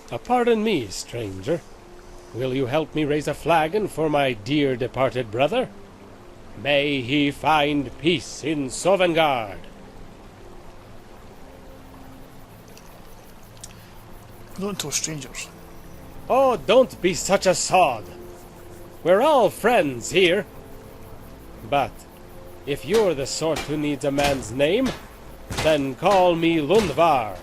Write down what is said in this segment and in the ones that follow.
Pardon me, stranger. Will you help me raise a flagon for my dear departed brother? May he find peace in Sovngarde. Don't toast strangers. Oh, don't be such a sod. We're all friends here. But if you're the sort who needs a man's name, then call me Lundvar.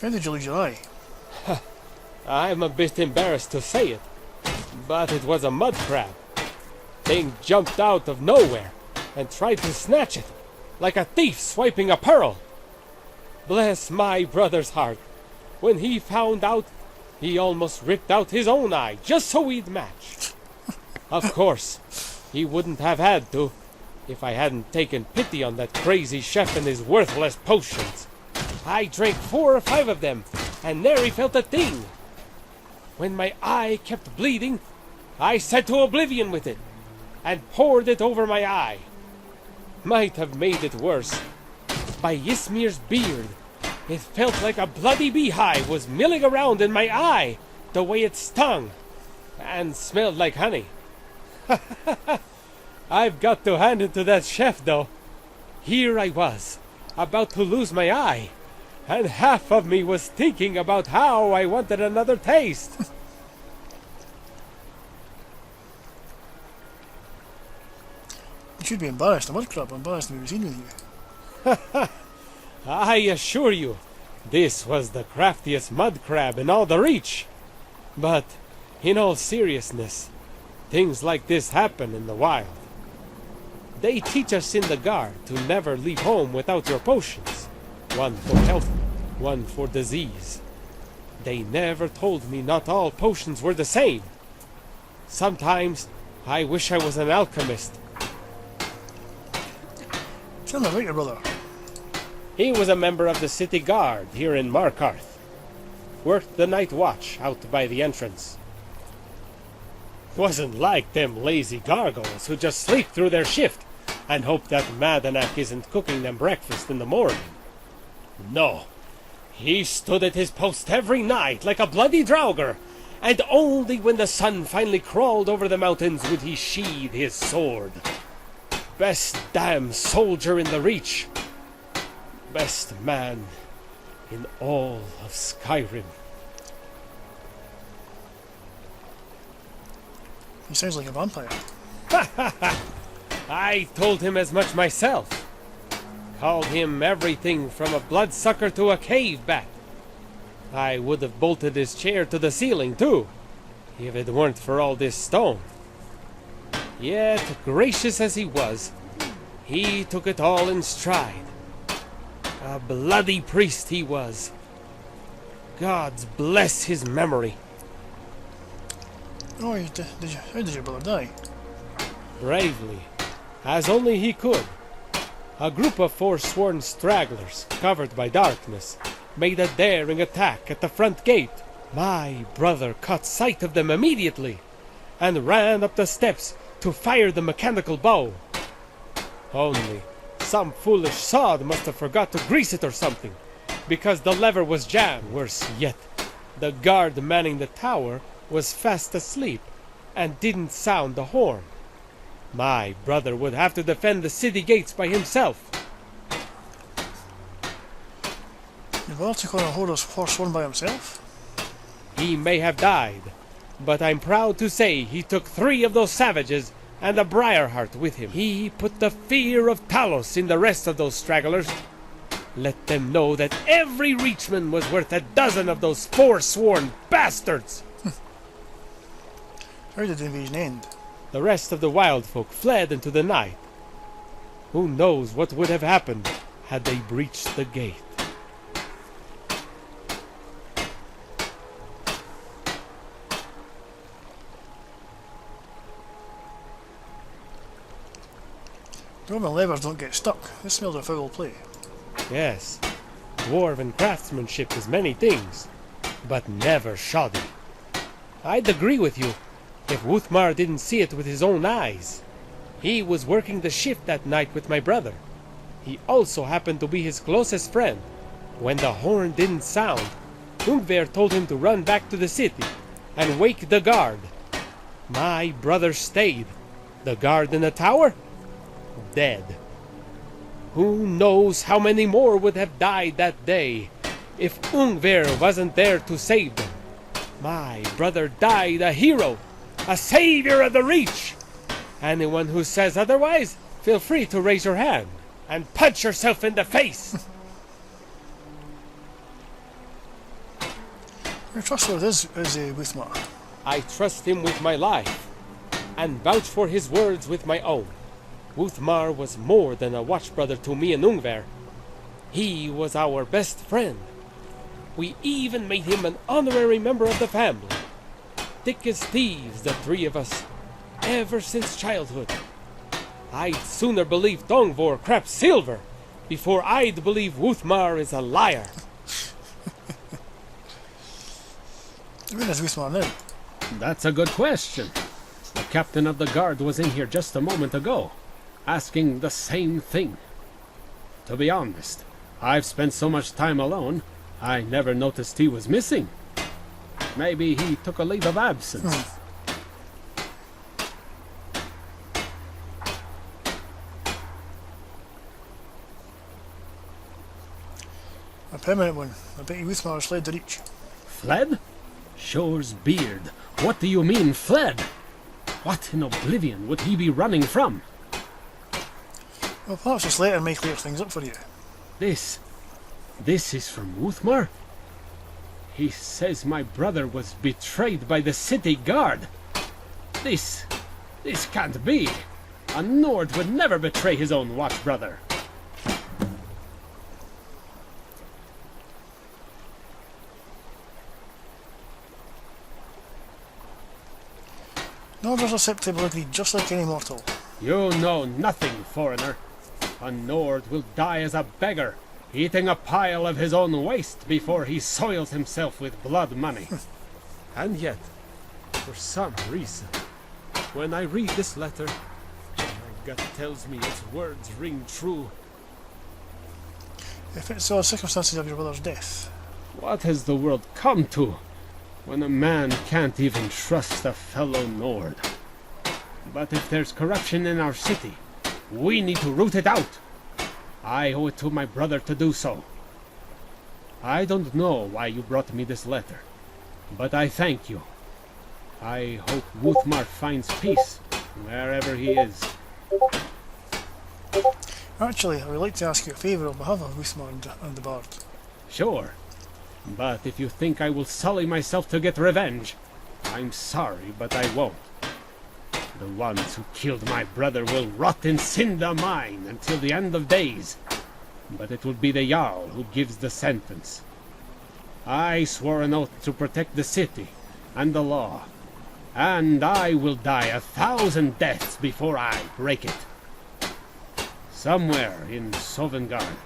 How did you lose your eye? I'm a bit embarrassed to say it, but it was a mud crab. Thing jumped out of nowhere and tried to snatch it, like a thief swiping a pearl. Bless my brother's heart. When he found out, he almost ripped out his own eye, just so we'd match. Of course, he wouldn't have had to, if I hadn't taken pity on that crazy chef and his worthless potions. I drank 4 or 5 of them, and nary felt a thing. When my eye kept bleeding, I set to oblivion with it, and poured it over my eye. Might have made it worse. By Ysmir's beard, it felt like a bloody beehive was milling around in my eye, the way it stung, and smelled like honey. I've got to hand it to that chef, though. Here I was, about to lose my eye, and half of me was thinking about how I wanted another taste. You should be embarrassed. I'm embarrassed to be seen with you. I assure you, this was the craftiest mud crab in all the Reach. But, in all seriousness, things like this happen in the wild. They teach us in the guard to never leave home without your potions. One for health, one for disease. They never told me not all potions were the same. Sometimes I wish I was an alchemist. Tell me about your brother. He was a member of the city guard here in Markarth. Worked the night watch out by the entrance. Wasn't like them lazy gargoyles who just sleep through their shift and hope that Madanak isn't cooking them breakfast in the morning. No, he stood at his post every night like a bloody draugr, and only when the sun finally crawled over the mountains would he sheathe his sword. Best damn soldier in the Reach. Best man in all of Skyrim. He sounds like a vampire. I told him as much myself. Called him everything from a bloodsucker to a cave bat. I would have bolted his chair to the ceiling, too, if it weren't for all this stone. Yet, gracious as he was, he took it all in stride. A bloody priest he was. Gods bless his memory. Oh, how did your brother die? Bravely, as only he could. A group of forsworn stragglers, covered by darkness, made a daring attack at the front gate. My brother caught sight of them immediately, and ran up the steps to fire the mechanical bow. Only, some foolish sod must have forgot to grease it or something, because the lever was jammed. Worse yet, the guard manning the tower was fast asleep, and didn't sound the horn. My brother would have to defend the city gates by himself. Your brother took on a horse one by himself? He may have died, but I'm proud to say he took 3 of those savages and a Briarheart with him. He put the fear of Talos in the rest of those stragglers. Let them know that every Reachman was worth a dozen of those forsworn bastards. How did the invasion end? The rest of the wild folk fled into the night. Who knows what would have happened had they breached the gate. Dwarven levers don't get stuck. This smells of foul play. Yes, dwarven craftsmanship is many things, but never shoddy. I'd agree with you if Wuthmar didn't see it with his own eyes. He was working the shift that night with my brother. He also happened to be his closest friend. When the horn didn't sound, Ungver told him to run back to the city and wake the guard. My brother stayed. The guard in the tower? Dead. Who knows how many more would have died that day if Ungver wasn't there to save them. My brother died a hero, a savior of the Reach. Anyone who says otherwise, feel free to raise your hand and punch yourself in the face. Your trustworthy is Wuthmar. I trust him with my life, and vouch for his words with my own. Wuthmar was more than a watch brother to me and Ungver. He was our best friend. We even made him an honorary member of the family. Thick as thieves, the three of us, ever since childhood. I'd sooner believe Dongvor craps silver before I'd believe Wuthmar is a liar. Where is Wuthmar now? That's a good question. The captain of the guard was in here just a moment ago, asking the same thing. To be honest, I've spent so much time alone, I never noticed he was missing. Maybe he took a leave of absence. A permanent one. I bet you Wuthmar fled the Reach. Fled? Shore's beard. What do you mean, fled? What in oblivion would he be running from? Well, perhaps this letter may clear things up for you. This is from Wuthmar? He says my brother was betrayed by the city guard. This can't be. A Nord would never betray his own watch brother. Norders are susceptible to greed just like any mortal. You know nothing, foreigner. A Nord will die as a beggar, eating a pile of his own waste before he soils himself with blood money. And yet, for some reason, when I read this letter, my gut tells me its words ring true. If it's the circumstances of your brother's death. What has the world come to, when a man can't even trust a fellow Nord? But if there's corruption in our city, we need to root it out. I owe it to my brother to do so. I don't know why you brought me this letter, but I thank you. I hope Wuthmar finds peace wherever he is. Actually, I would like to ask you a favour on behalf of Wuthmar and the Bard. Sure, but if you think I will sully myself to get revenge, I'm sorry, but I won't. The ones who killed my brother will rot in cinder mine until the end of days. But it will be the Jarl who gives the sentence. I swore an oath to protect the city and the law, and I will die 1,000 deaths before I break it. Somewhere in Sovngarde,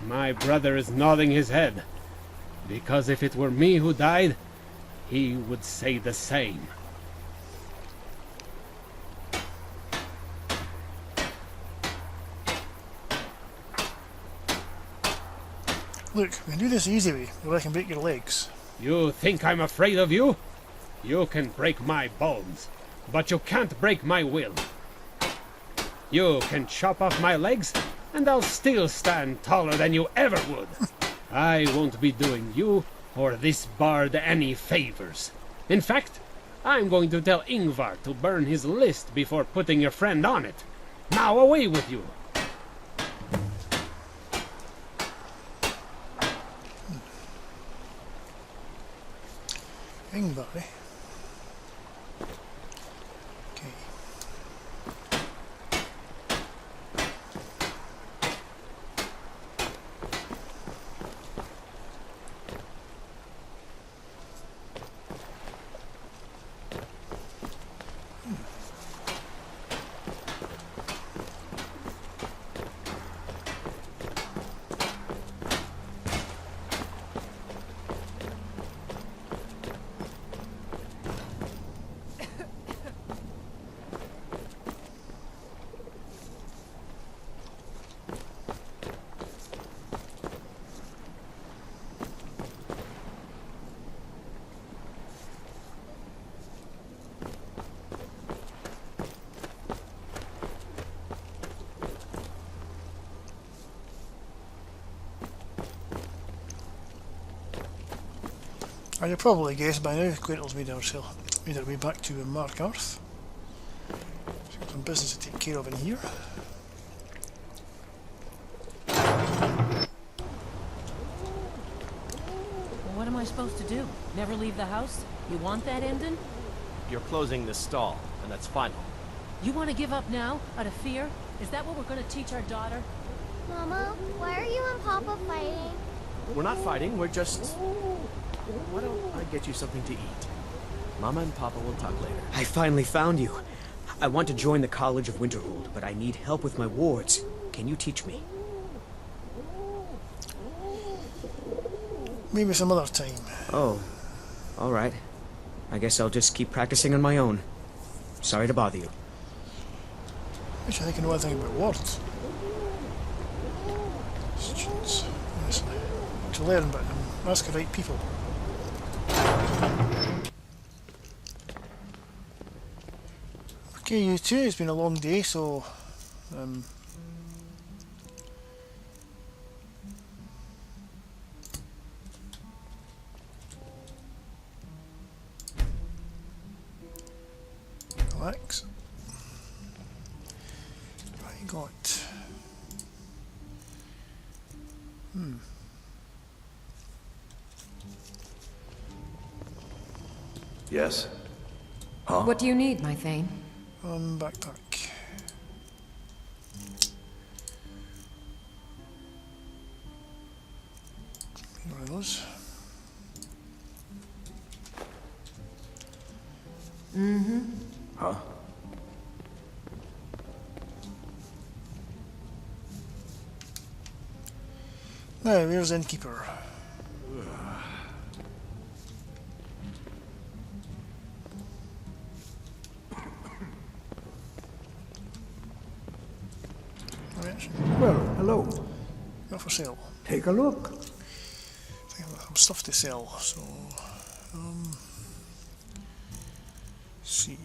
my brother is nodding his head, because if it were me who died, he would say the same. Look, we can do this the easy way, or I can break your legs. You think I'm afraid of you? You can break my bones, but you can't break my will. You can chop off my legs, and I'll still stand taller than you ever would. I won't be doing you or this bard any favors. In fact, I'm going to tell Ingvar to burn his list before putting your friend on it. Now away with you! Ingvar, eh? Okay. As you probably guessed by now, Quentyl's made her way back to Markarth. She's got some business to take care of in here. Well, what am I supposed to do? Never leave the house? You want that ending? You're closing this stall, and that's final. You want to give up now, out of fear? Is that what we're going to teach our daughter? Mama, why are you and Papa fighting? We're not fighting, we're just... Why don't I get you something to eat? Mama and Papa will talk later. I finally found you. I want to join the College of Winterhold, but I need help with my wards. Can you teach me? Maybe some other time. Oh, alright. I guess I'll just keep practicing on my own. Sorry to bother you. Wish I think I know anything about wards. Students, honestly. To learn, but ask the right people. Okay, you two, it's been a long day, so relax. What you got? Yes? Huh? What do you need, my Thane? Backpack. One of those. Huh? Now, where's Innkeeper? Well, hello. Not for sale. Take a look. I think I've got some stuff to sell, so see.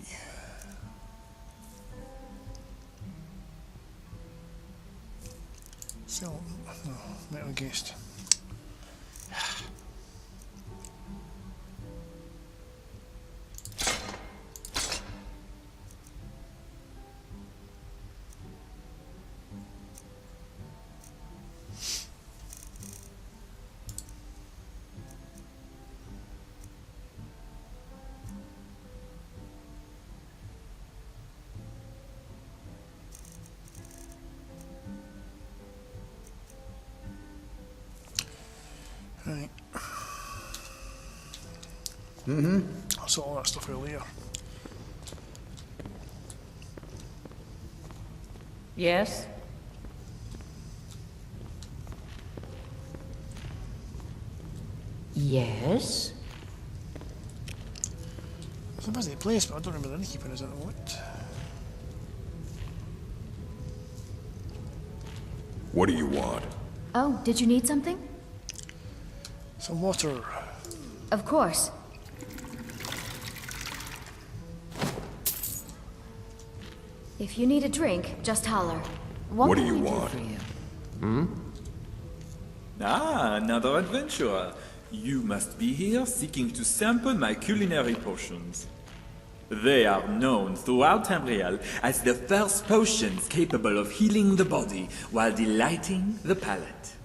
Sell no, metal guest. Right. I'll sort all that stuff out later. Yes? Yes? It's a busy place, but I don't remember the innkeeper is at what. What do you want? Oh, did you need something? Some water. Of course. If you need a drink, just holler. What do can you I want? for you? Ah, another adventurer. You must be here seeking to sample my culinary potions. They are known throughout Tamriel as the first potions capable of healing the body while delighting the palate.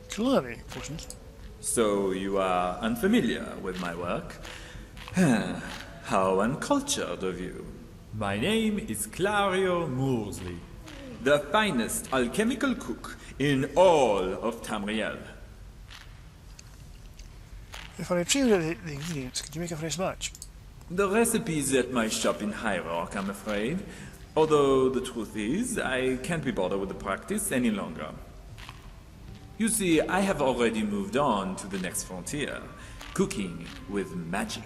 Culinary potions. So you are unfamiliar with my work? How uncultured of you. My name is Clario Moorsley, the finest alchemical cook in all of Tamriel. If I retrieve the ingredients, could you make a fresh batch? The recipe's at my shop in High Rock, I'm afraid. Although the truth is, I can't be bothered with the practice any longer. You see, I have already moved on to the next frontier, cooking with magic.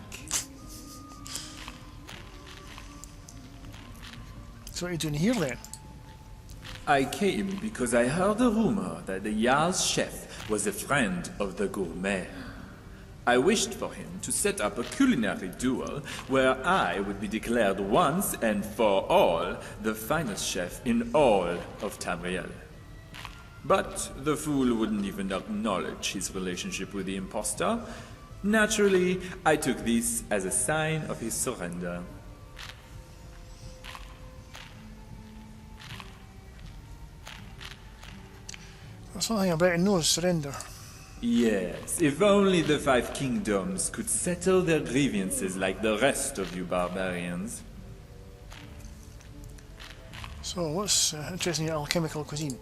So what are you doing here then? I came because I heard a rumor that the Jarl's chef was a friend of the gourmet. I wished for him to set up a culinary duel where I would be declared once and for all the finest chef in all of Tamriel. But the fool wouldn't even acknowledge his relationship with the impostor. Naturally, I took this as a sign of his surrender. That's something I better know is surrender. Yes, if only the 5 kingdoms could settle their grievances like the rest of you barbarians. So, what's interesting in your alchemical cuisine?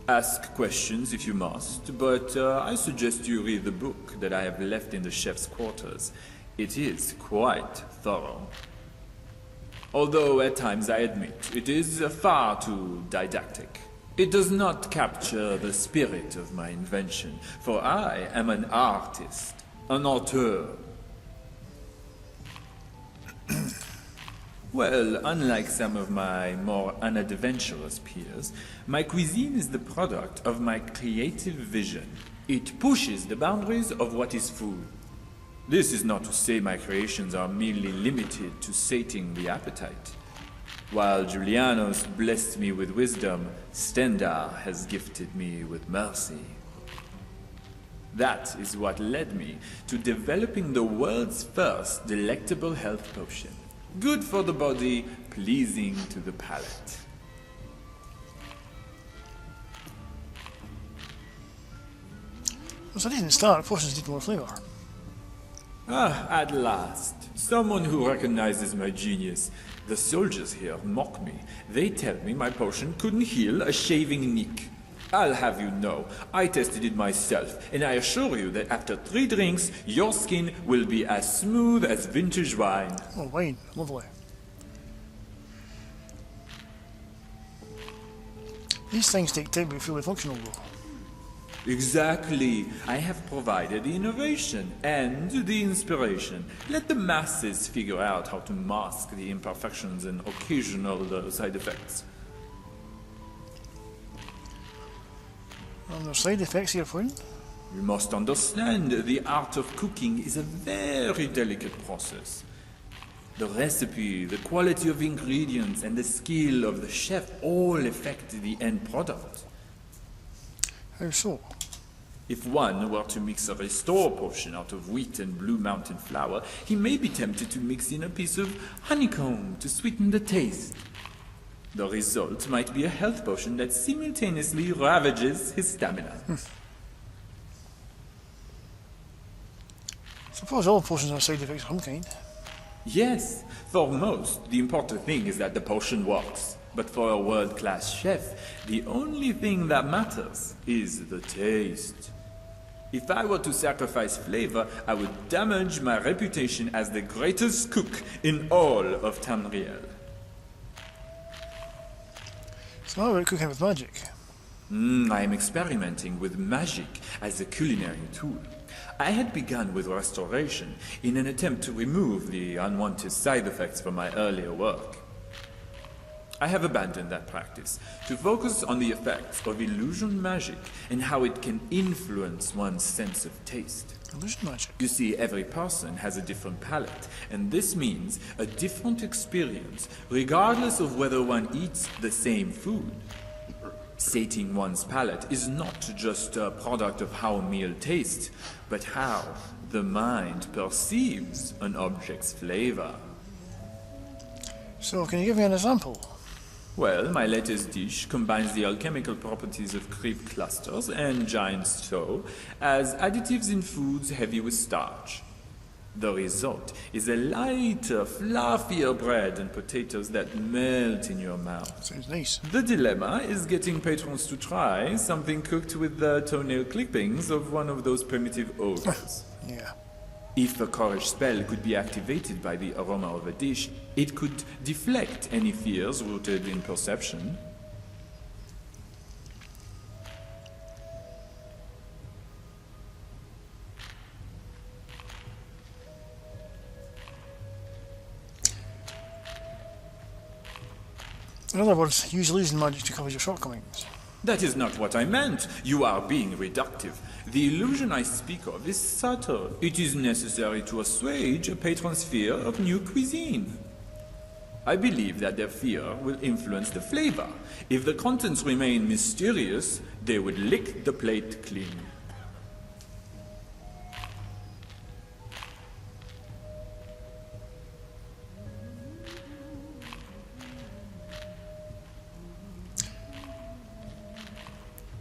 Ask questions if you must, but I suggest you read the book that I have left in the chef's quarters. It is quite thorough. Although at times I admit it is far too didactic. It does not capture the spirit of my invention, for I am an artist, an auteur. Well, unlike some of my more unadventurous peers, my cuisine is the product of my creative vision. It pushes the boundaries of what is food. This is not to say my creations are merely limited to sating the appetite. While Julianos blessed me with wisdom, Stendar has gifted me with mercy. That is what led me to developing the world's first delectable health potion. Good for the body, pleasing to the palate. Well, I didn't start. Potions need more flavour. Ah, at last. Someone who recognizes my genius. The soldiers here mock me. They tell me my potion couldn't heal a shaving nick. I'll have you know, I tested it myself, and I assure you that after 3 drinks, your skin will be as smooth as vintage wine. Oh, wine. Lovely. These things take time to be fully functional, though. Exactly. I have provided the innovation and the inspiration. Let the masses figure out how to mask the imperfections and occasional side effects. And there's side effects here, Quinn. You must understand, the art of cooking is a very delicate process. The recipe, the quality of ingredients, and the skill of the chef all affect the end product. How so? If one were to mix a restore potion out of wheat and Blue Mountain flour, he may be tempted to mix in a piece of honeycomb to sweeten the taste. The result might be a health potion that simultaneously ravages his stamina. Suppose all potions have side effects of some kind. Yes, for most, the important thing is that the potion works. But for a world-class chef, the only thing that matters is the taste. If I were to sacrifice flavor, I would damage my reputation as the greatest cook in all of Tamriel. So how about cooking with magic? I am experimenting with magic as a culinary tool. I had begun with restoration in an attempt to remove the unwanted side effects from my earlier work. I have abandoned that practice to focus on the effects of illusion magic and how it can influence one's sense of taste. Illusion magic? You see, every person has a different palate, and this means a different experience, regardless of whether one eats the same food. Sating one's palate is not just a product of how a meal tastes, but how the mind perceives an object's flavor. So, can you give me an example? Well, my latest dish combines the alchemical properties of creep clusters and giant stow as additives in foods heavy with starch. The result is a lighter, fluffier bread and potatoes that melt in your mouth. Sounds nice. The dilemma is getting patrons to try something cooked with the toenail clippings of one of those primitive ogres. Yeah. If a courage spell could be activated by the aroma of a dish, it could deflect any fears rooted in perception. In other words, use illusion magic to cover your shortcomings. That is not what I meant. You are being reductive. The illusion I speak of is subtle. It is necessary to assuage a patron's fear of new cuisine. I believe that their fear will influence the flavor. If the contents remain mysterious, they would lick the plate clean.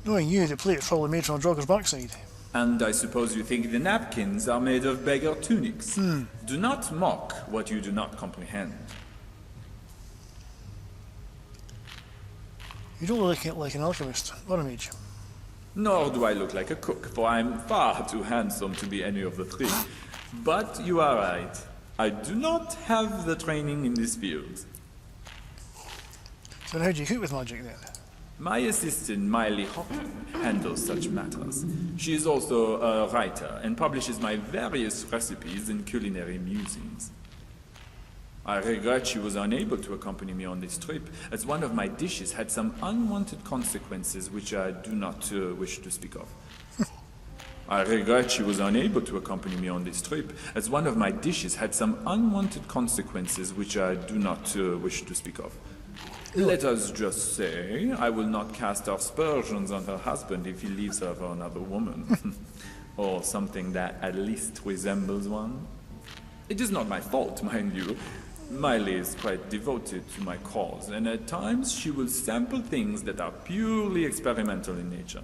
Knowing you, the plate's probably made from a jogger's backside. And I suppose you think the napkins are made of beggar tunics. Do not mock what you do not comprehend. You don't look like an alchemist or a mage. Nor do I look like a cook, for I'm far too handsome to be any of the three. But you are right. I do not have the training in this field. So how do you cook with magic then? My assistant, Miley Hoppen, handles such matters. She is also a writer and publishes my various recipes and culinary musings. I regret she was unable to accompany me on this trip, as one of my dishes had some unwanted consequences which I do not wish to speak of. I regret she was unable to accompany me on this trip, as one of my dishes had some unwanted consequences which I do not wish to speak of. Let us just say, I will not cast aspersions on her husband if he leaves her for another woman. Or something that at least resembles one. It is not my fault, mind you. Miley is quite devoted to my cause, and at times she will sample things that are purely experimental in nature.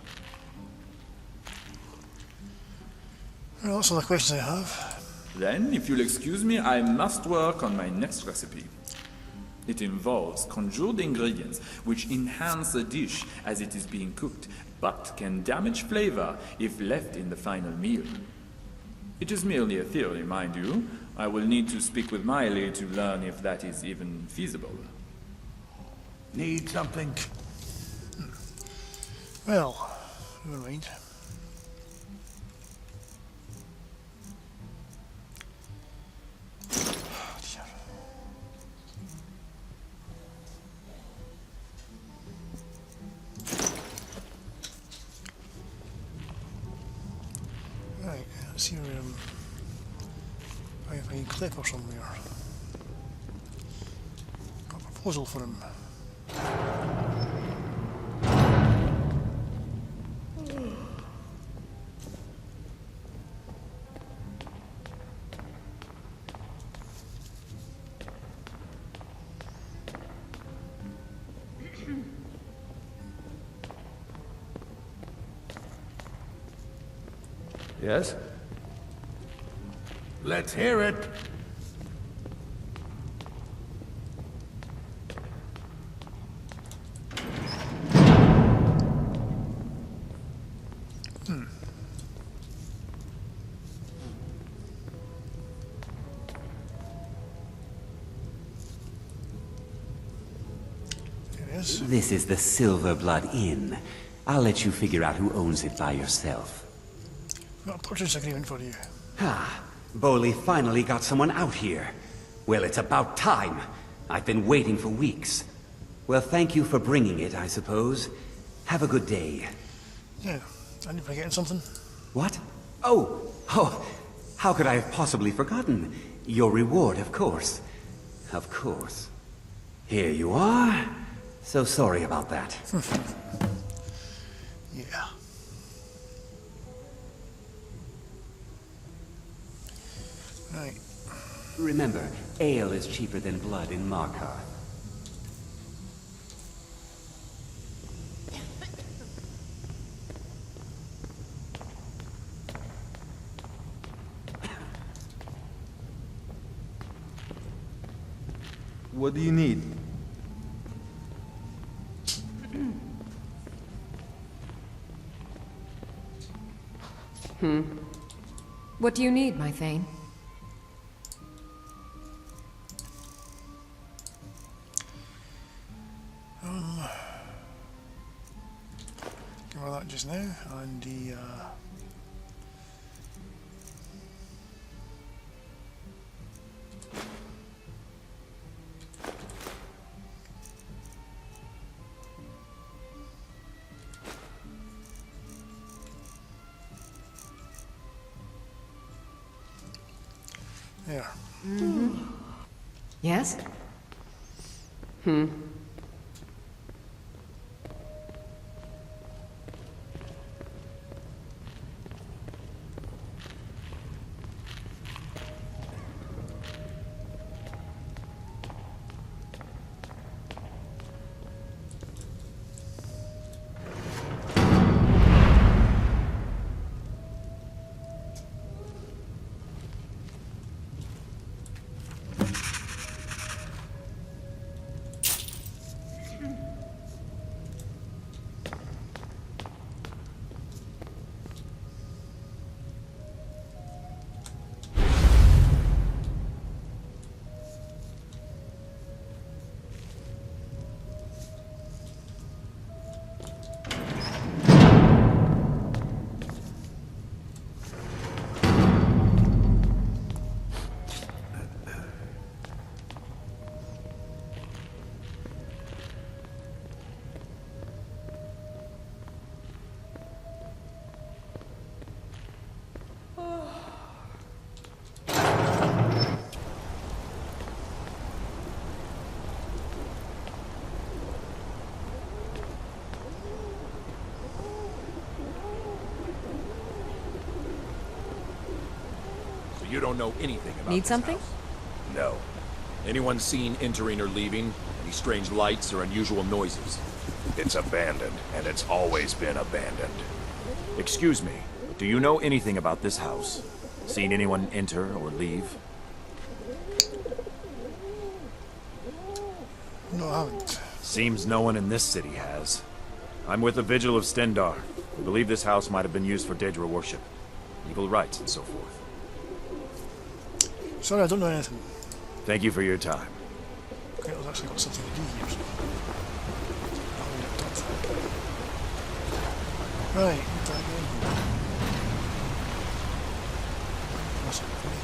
Well, that's all the questions I have. Then, if you'll excuse me, I must work on my next recipe. It involves conjured ingredients which enhance a dish as it is being cooked, but can damage flavor if left in the final meal. It is merely a theory, mind you. I will need to speak with Miley to learn if that is even feasible. Need something? Well, never mind. Right, let's see where I find Clipper somewhere. Got a proposal for him. Yes? Let's hear it. This is the Silver Blood Inn. I'll let you figure out who owns it by yourself. Got a purchase agreement for you. Ah, Boley finally got someone out here. Well, it's about time. I've been waiting for weeks. Well, thank you for bringing it, I suppose. Have a good day. Yeah, are you forgetting something? What? Oh, how could I have possibly forgotten? Your reward, of course. Of course. Here you are. So sorry about that. Yeah. Right. Remember, ale is cheaper than blood in Markarth. What do you need? What do you need, my Thane? Give her that just now, and the there. Yes? You don't know anything about Need this something? house? No. Anyone seen entering or leaving? Any strange lights or unusual noises? It's abandoned, and it's always been abandoned. Excuse me, do you know anything about this house? Seen anyone enter or leave? No, I haven't. Seems no one in this city has. I'm with the Vigil of Stendar. We believe this house might have been used for Daedra worship, legal rites, and so forth. Sorry, I don't know anything. Thank you for your time. Quentyl's actually got something to do here. So. Right, try again. That's it, funny.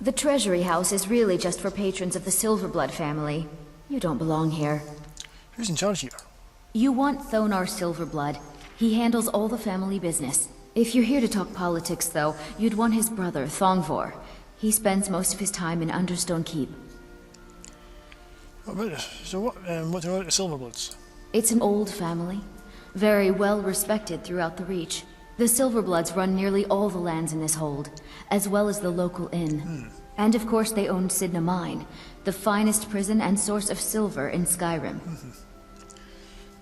The treasury house is really just for patrons of the Silverblood family. You don't belong here. Who's in charge here? You want Thonar Silverblood. He handles all the family business. If you're here to talk politics, though, you'd want his brother, Thongvor. He spends most of his time in Understone Keep. What about this? So what do you know about the Silverbloods? It's an old family. Very well respected throughout the Reach. The Silverbloods run nearly all the lands in this hold, as well as the local inn. And of course they owned Sidna Mine, the finest prison and source of silver in Skyrim.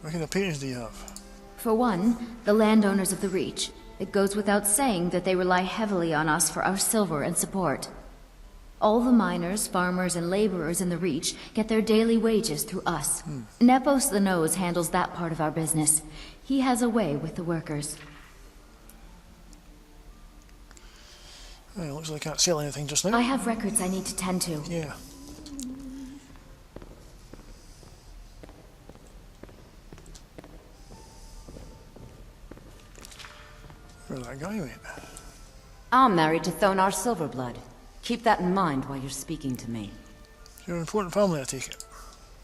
What kind of patrons do you have? For one, the landowners of the Reach. It goes without saying that they rely heavily on us for our silver and support. All the miners, farmers, and laborers in the Reach get their daily wages through us. Nepos the Nose handles that part of our business. He has a way with the workers. Well, looks like I can't sell anything just now. I have records I need to tend to. Yeah. Where that guy went? I'm married to Thonar Silverblood. Keep that in mind while you're speaking to me. You're an important family, I take it.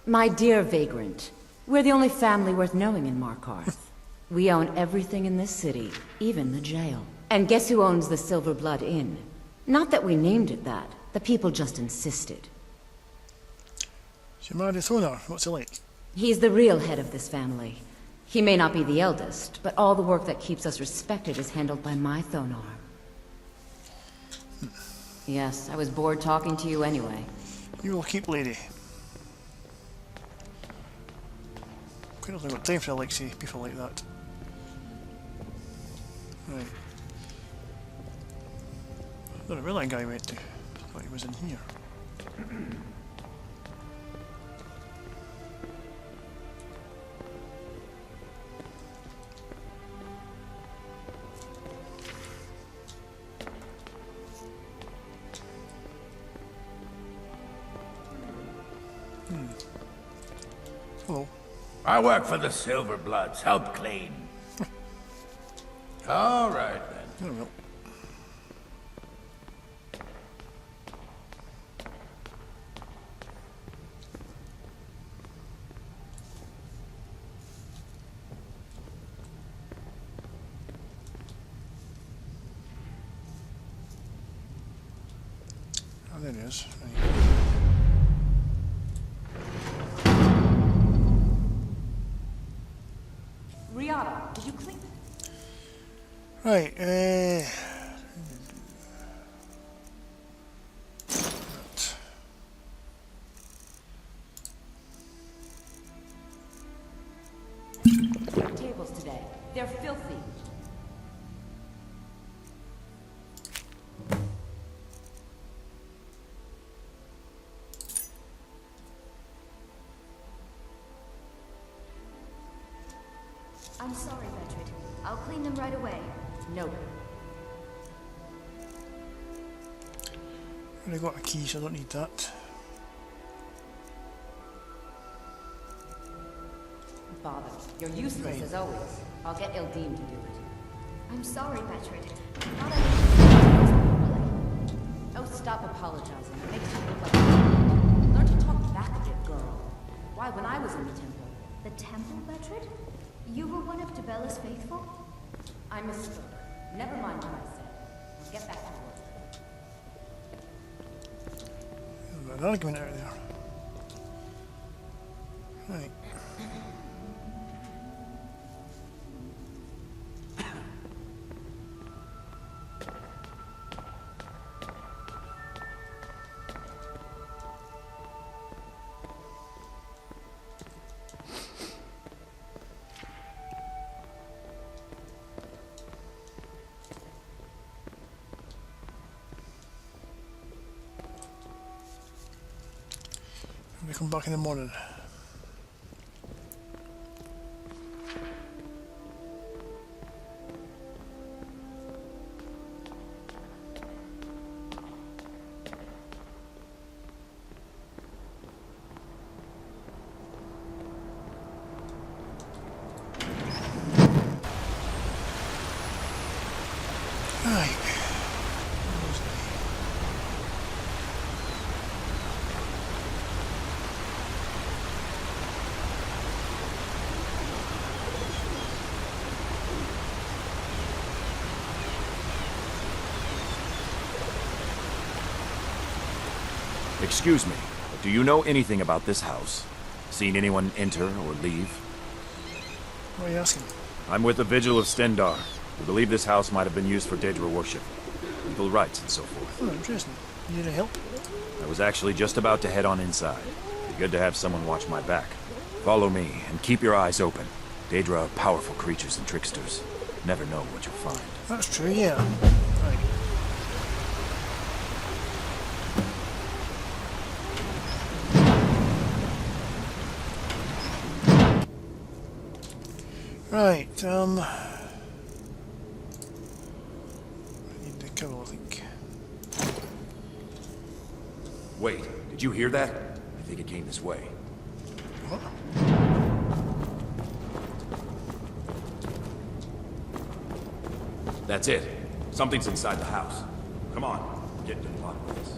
My dear vagrant, we're the only family worth knowing in Markarth. We own everything in this city, even the jail. And guess who owns the Silverblood Inn? Not that we named it that. The people just insisted. So you're married to Thonar. What's he like? He's the real head of this family. He may not be the eldest, but all the work that keeps us respected is handled by my Thonar. Yes, I was bored talking to you anyway. You will keep, lady. Quentyl's not got time for Alexei, people like that. Right. I don't know where that guy went to. I thought he was in here. Hello. I work for the Silverbloods. Help clean. All right, then. Oh, well. There it is. Riata, did you clean? Right, Tables today. They're filthy. I'm sorry, Bertrand. I'll clean them right away. No. I got a key, so I don't need that. Bother. You're useless as always. I'll get Ildeen to do it. I'm sorry, Bertrand. Oh, stop apologizing. It makes you look like a... Learn to talk back a bit, girl. Why, when I was in the temple... The temple, Bertrand? You were one of Debella's faithful? I misspoke. Never mind what I said. I'll get back to work. An argument out there. Right. We come back in the morning. Right. Excuse me, but do you know anything about this house? Seen anyone enter or leave? What are you asking? I'm with the Vigil of Stendar. We believe this house might have been used for Daedra worship, evil rites and so forth. Oh, interesting. You need any help? I was actually just about to head on inside. Be good to have someone watch my back. Follow me, and keep your eyes open. Daedra are powerful creatures and tricksters. Never know what you'll find. That's true, yeah. Right. Right, I need the cowl, I think. Wait, did you hear that? I think it came this way. What? That's it. Something's inside the house. Come on, we're getting to the bottom of this.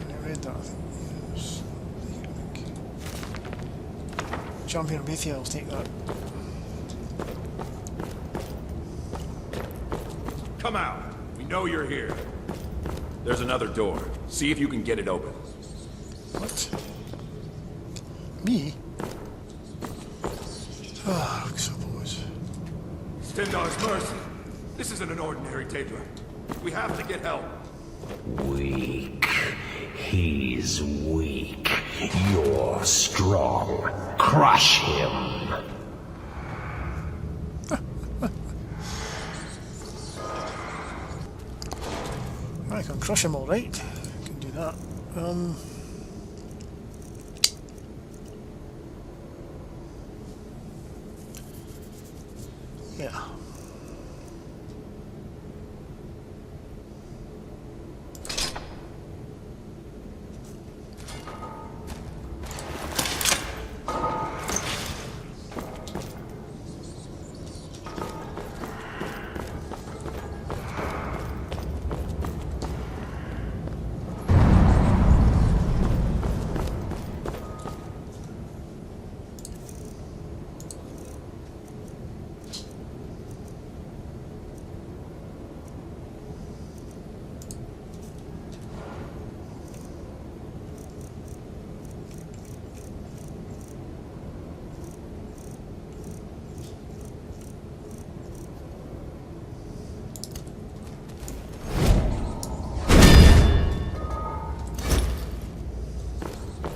I read that, I think. Yes. Jump here, both of you, I'll take that. Come out! We know you're here. There's another door. See if you can get it open. What? Me? Ah, oh, boys. Stendar's mercy. This isn't an ordinary Daedra. We have to get help. Weak. He's weak. You're strong. Crush him. I can crush him all right. I can do that. Yeah.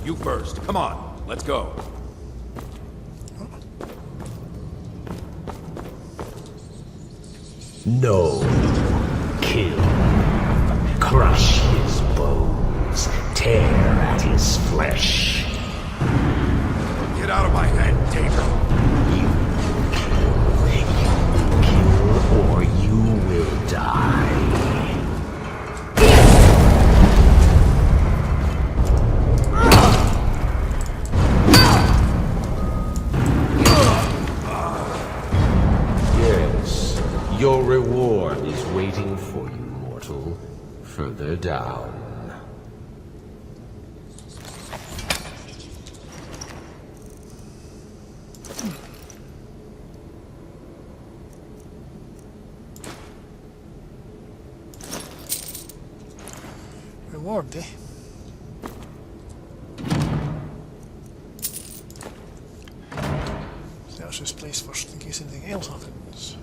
You first. Come on, let's go. No. Kill. Crush his bones. Tear at his flesh. Get out of my head, Tater. Kill or you will die. Yes, your reward is waiting for you, mortal. Further down. Reward, eh? Search this place first in case anything else happens.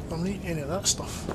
I don't need any of that stuff.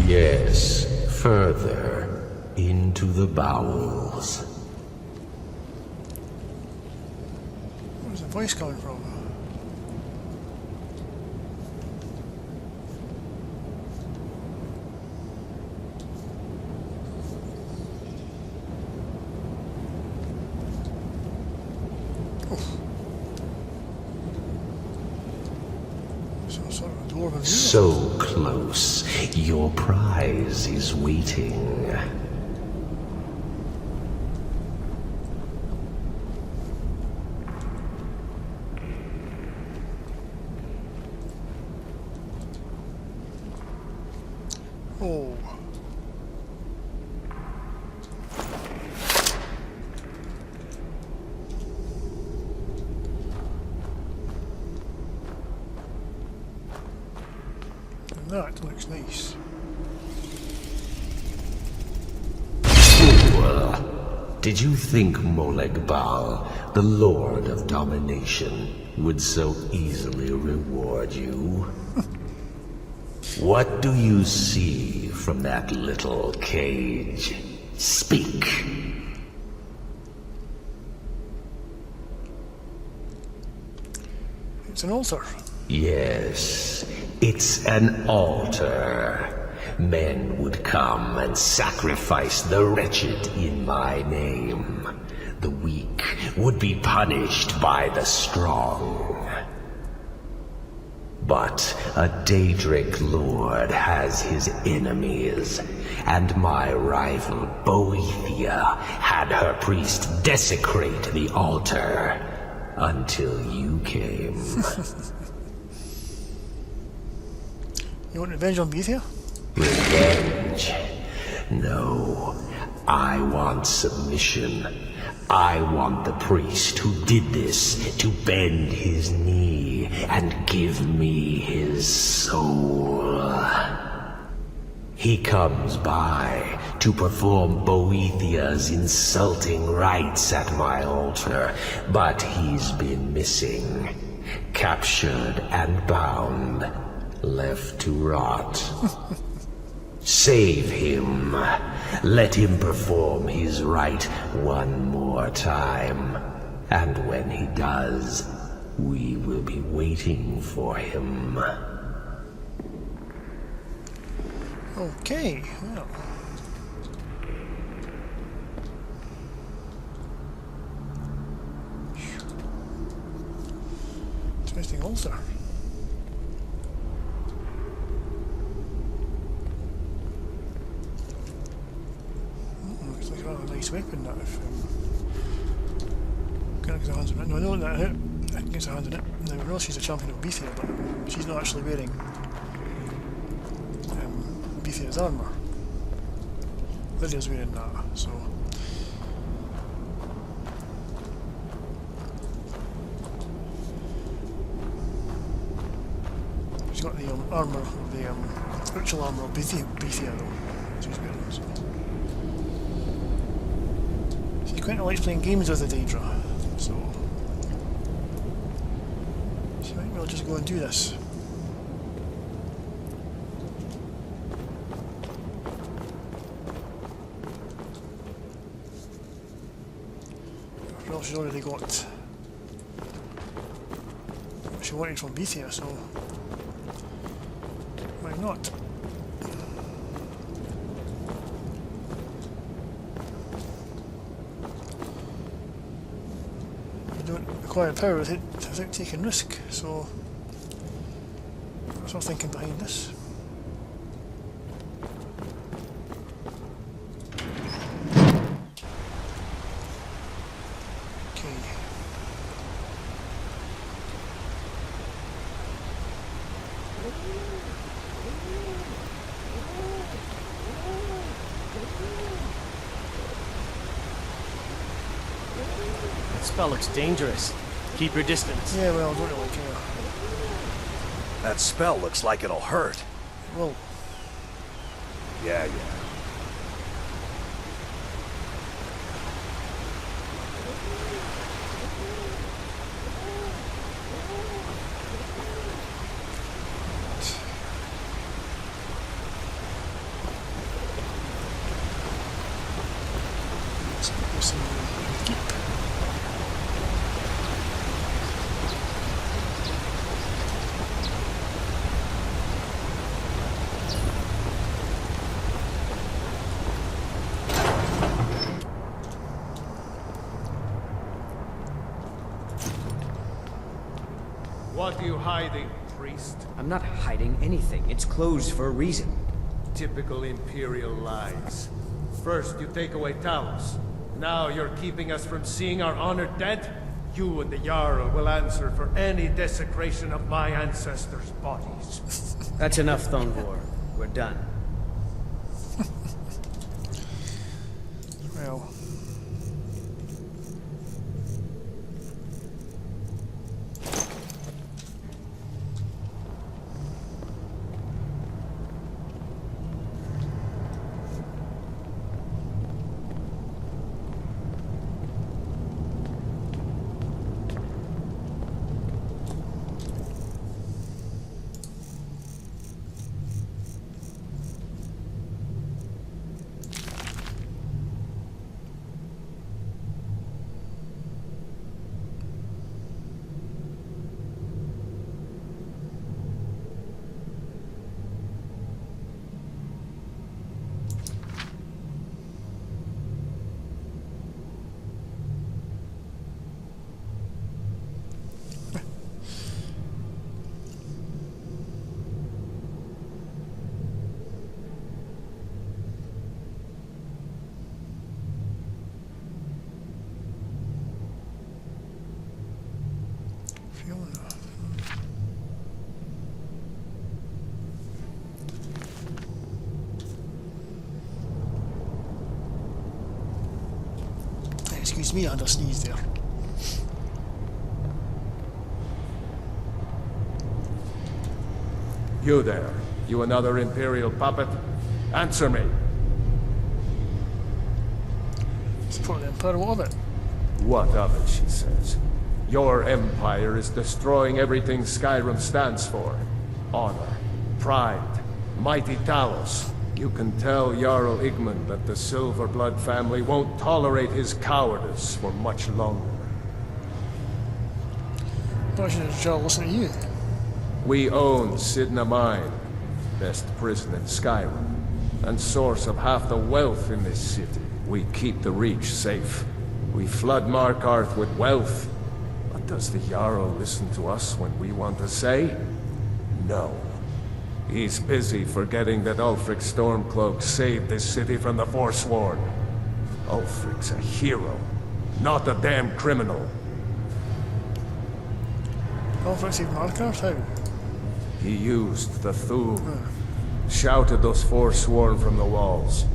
Yes, further into the bowels. Where's the voice coming from? Some sort of dwarven unit. So close. Your prize is waiting. Oh. That looks nice. Did you think Moleg Bal, the Lord of Domination, would so easily reward you? What do you see from that little cage? Speak. It's an altar. Yes, it's an altar. Men would come and sacrifice the wretched in my name. The weak would be punished by the strong. But a Daedric lord has his enemies, and my rival Boethia had her priest desecrate the altar until you came. You want revenge on Boethia? Revenge? No. I want submission. I want the priest who did this to bend his knee and give me his soul. He comes by to perform Boethia's insulting rites at my altar, but he's been missing. Captured and bound, left to rot. Save him. Let him perform his rite one more time. And when he does, we will be waiting for him. Okay, well. Interesting altar. Looks like a nice weapon that if can I get a hands on it? No, I know that I can get a hand on it. Now I know she's a champion of Bethia, but she's not actually wearing Bethia's armour. Lydia's wearing that, so she's got the armour of the spiritual armour of Bethia though. She's wearing, so. See, Quentyl likes playing games with the Daedra, so she might well just go and do this. Well, she's already got what she wanted from Bethia, so why not? You don't acquire power without taking risk, so that's our thinking behind this. That spell looks dangerous. Keep your distance. Yeah, well, I don't really care. That spell looks like it'll hurt. Well. Yeah. What are you hiding, priest? I'm not hiding anything. It's closed for a reason. Typical Imperial lies. First you take away Talos. Now you're keeping us from seeing our honored dead? You and the Jarl will answer for any desecration of my ancestors' bodies. That's enough, Thongor. We're done. Well. Excuse me, I had a sneeze there. You there, you another Imperial puppet? Answer me. for the Empire. What of it? What of it, she says. Your empire is destroying everything Skyrim stands for. Honor, pride, mighty Talos. You can tell Jarl Igmund that the Silverblood family won't tolerate his cowardice for much longer. Why should Jarl listen to you? We own Sidna Mine, best prison in Skyrim, and source of half the wealth in this city. We keep the Reach safe. We flood Markarth with wealth. But does the Jarl listen to us when we want to say? No. He's busy forgetting that Ulfric Stormcloak saved this city from the Forsworn. Ulfric's a hero, not a damn criminal. Ulfric saved Markarth? How? He used the Thum, shouted those Forsworn from the walls.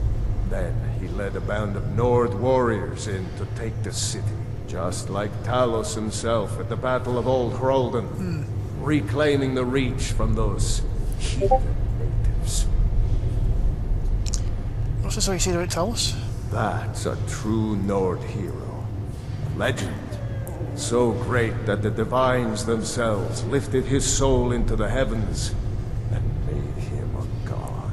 Then he led a band of Nord warriors in to take the city, just like Talos himself at the Battle of Old Hroldan, reclaiming the Reach from those heathen natives. What's this you said about Talos? That's a true Nord hero. Legend. So great that the divines themselves lifted his soul into the heavens and made him a god.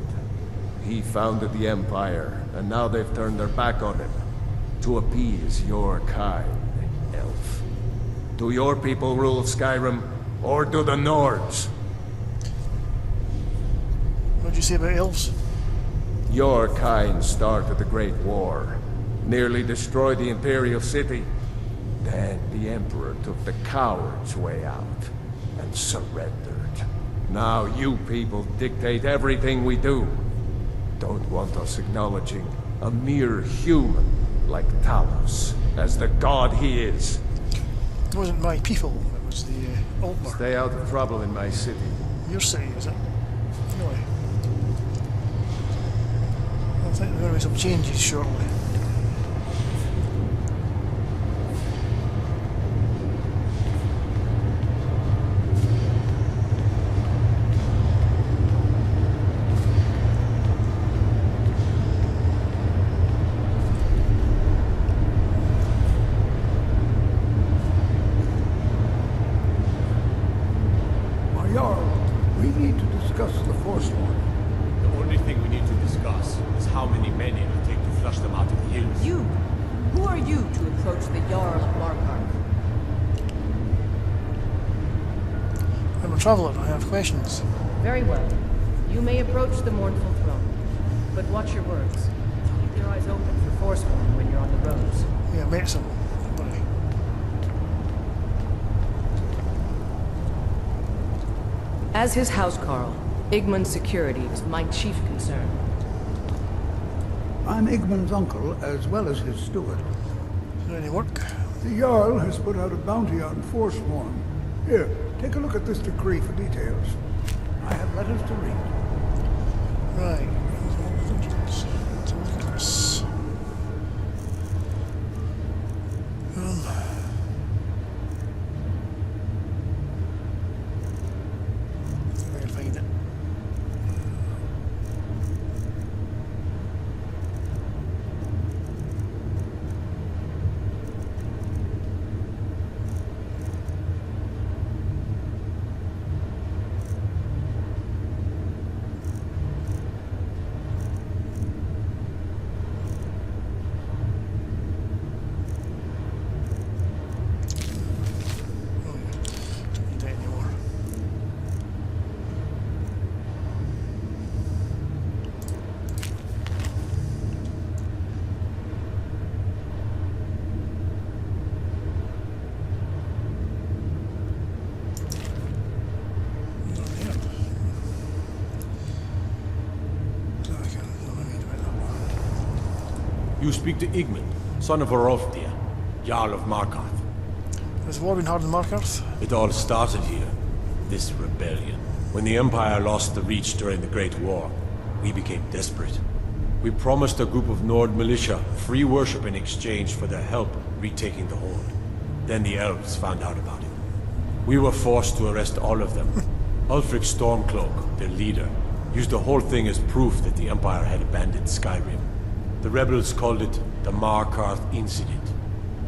He founded the Empire, and now they've turned their back on him to appease your kind, elf. Do your people rule Skyrim, or do the Nords? What did you say about elves? Your kind started the Great War, nearly destroyed the Imperial City. Then the Emperor took the coward's way out and surrendered. Now you people dictate everything we do. Don't want us acknowledging a mere human like Talos as the god he is. It wasn't my people, it was the Altmer. Stay out of trouble in my city. Your city, is it? Really? I think there will be some changes shortly. Traveler, I have questions. Very well. You may approach the mournful throne, but watch your words. Keep your eyes open for Forsworn when you're on the roads. Yeah, make some. As his housecarl, Igmund's security is my chief concern. I'm Igmund's uncle, as well as his steward. Is there any work? The Jarl has put out a bounty on Forsworn. Here, take a look at this decree for details. I have letters to read. Right. Let's look at this. I can find it. You speak to Igmund, son of Orolfdir, Jarl of Markarth. Has war been hard in Markarth? It all started here, this rebellion. When the Empire lost the Reach during the Great War, we became desperate. We promised a group of Nord militia free worship in exchange for their help retaking the Horde. Then the elves found out about it. We were forced to arrest all of them. Ulfric Stormcloak, their leader, used the whole thing as proof that the Empire had abandoned Skyrim. The rebels called it the Markarth Incident.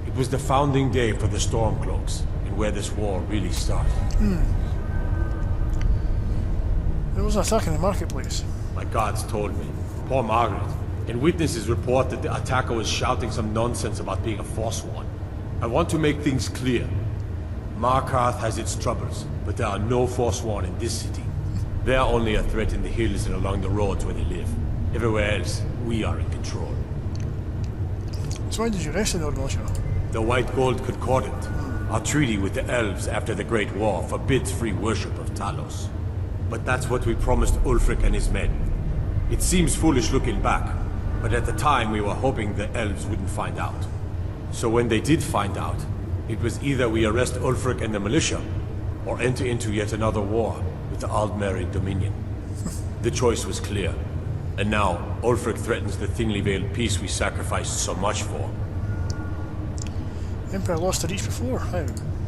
It was the founding day for the Stormcloaks, and where this war really started. There was an attack in the marketplace. My guards told me. Poor Margaret. And witnesses report that the attacker was shouting some nonsense about being a Forsworn. I want to make things clear. Markarth has its troubles, but there are no Forsworn in this city. They are only a threat in the hills and along the roads where they live. Everywhere else, we are in control. So why did you arrest the Nord Militia? The White Gold Concordant. Our treaty with the elves after the Great War forbids free worship of Talos. But that's what we promised Ulfric and his men. It seems foolish looking back, but at the time we were hoping the elves wouldn't find out. So when they did find out, it was either we arrest Ulfric and the militia, or enter into yet another war with the Aldmeri Dominion. The choice was clear. And now, Ulfric threatens the thinly veiled peace we sacrificed so much for. The Empire lost the Reach before, how?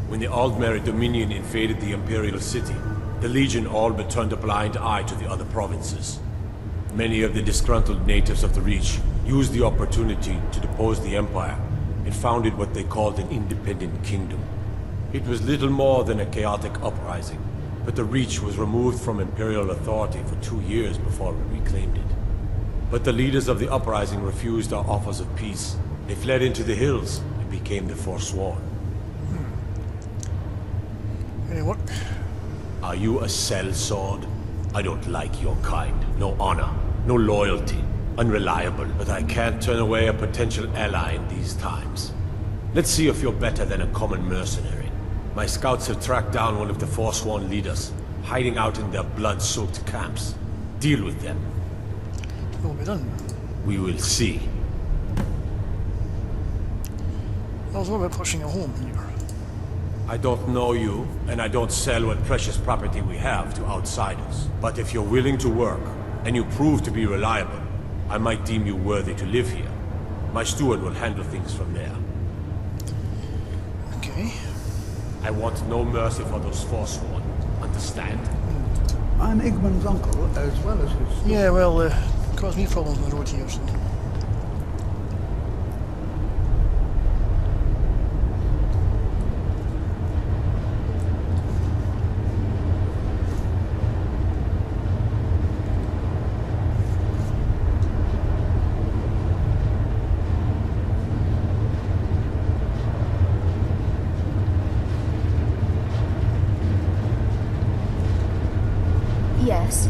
When the Aldmeri Dominion invaded the Imperial City, the Legion all but turned a blind eye to the other provinces. Many of the disgruntled natives of the Reach used the opportunity to depose the Empire and founded what they called an independent kingdom. It was little more than a chaotic uprising, but the Reach was removed from Imperial authority for 2 years before we reclaimed it. But the leaders of the uprising refused our offers of peace. They fled into the hills and became the Forsworn. Any work? Are you a sellsword? I don't like your kind. No honor, no loyalty. Unreliable, but I can't turn away a potential ally in these times. Let's see if you're better than a common mercenary. My scouts have tracked down one of the Forsworn leaders, hiding out in their blood-soaked camps. Deal with them. What will be done? We will see. I was about pushing a home here. I don't know you, and I don't sell what precious property we have to outsiders. But if you're willing to work, and you prove to be reliable, I might deem you worthy to live here. My steward will handle things from there. Okay. I want no mercy for those Forsworn. Understand? I'm Igman's uncle, as well as his... Yeah, well, caused me problems on the road here, so... Yes.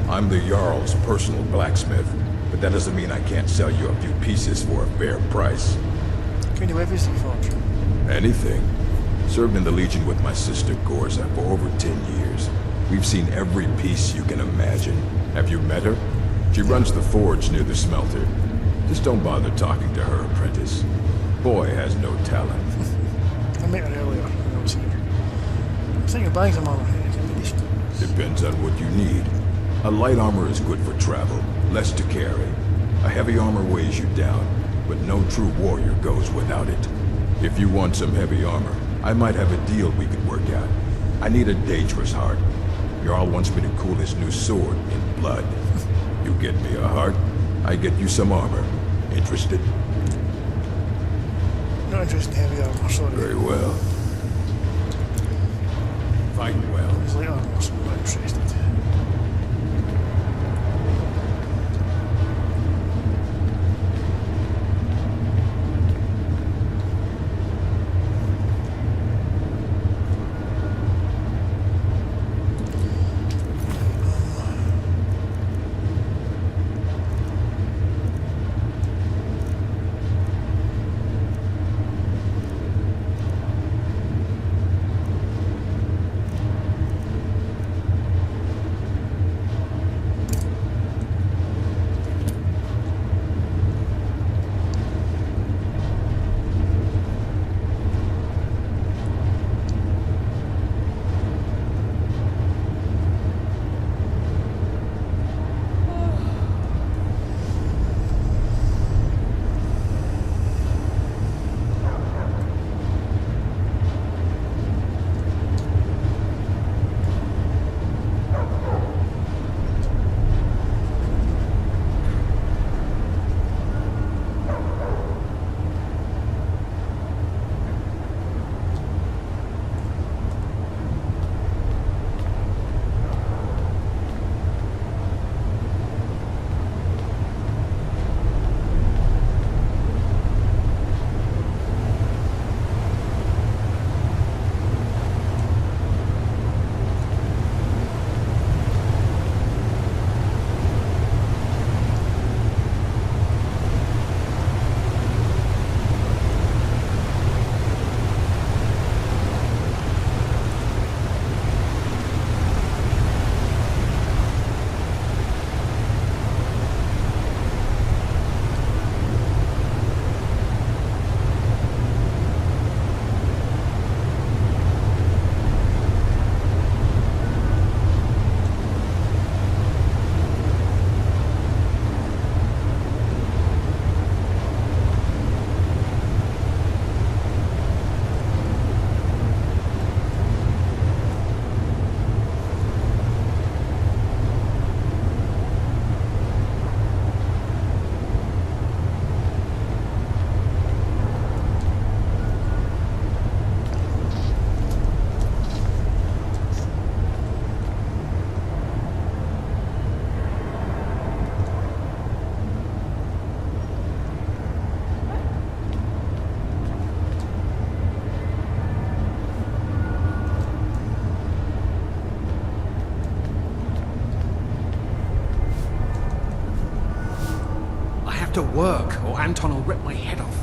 I'm the Jarl's personal blacksmith. but that doesn't mean I can't sell you a few pieces for a fair price. Can you everything forge? Anything. Served in the Legion with my sister Gorza for over 10 years. We've seen every piece you can imagine. Have you met her? She runs the forge near the smelter. Just don't bother talking to her, apprentice. Boy has no talent. I met her earlier when I was here. I was thinking of buying some armor. Any combination? Depends on what you need. A light armor is good for travel, less to carry. A heavy armor weighs you down, but no true warrior goes without it. If you want some heavy armor, I might have a deal we could work out. I need a dangerous heart. Jarl wants me to cool his new sword in blood. You get me a heart, I get you some armor. Interested? Not interested in heavy armor, sorry. Very well. Fight well. It's light armor, so I'm not interested. To work, or Anton will rip my head off.